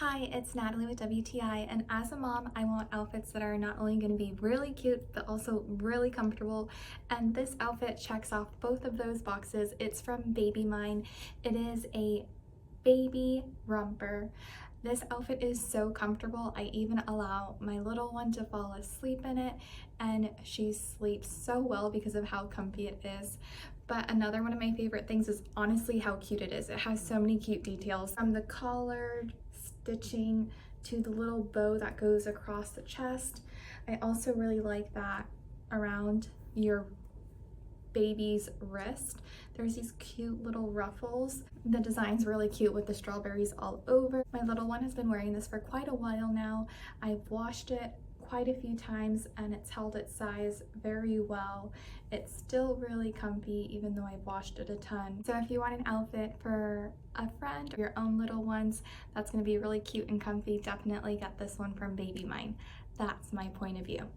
Hi, it's Natalie with WTI, and as a mom, I want outfits that are not only going to be really cute, but also really comfortable, and this outfit checks off both of those boxes. It's from Abymine. It is a baby romper. This outfit is so comfortable. I even allow my little one to fall asleep in it, and she sleeps so well because of how comfy it is. But another one of my favorite things is honestly how cute it is. It has so many cute details, from the collar stitching to the little bow that goes across the chest. I also really like that around your baby's wrist there's these cute little ruffles. The design's really cute with the strawberries all over. My little one has been wearing this for quite a while now. I've washed it quite a few times and it's held its size very well. It's still really comfy even though I've washed it a ton. So if you want an outfit for a friend or your own little ones that's going to be really cute and comfy, definitely get this one from Abymine. That's my point of view.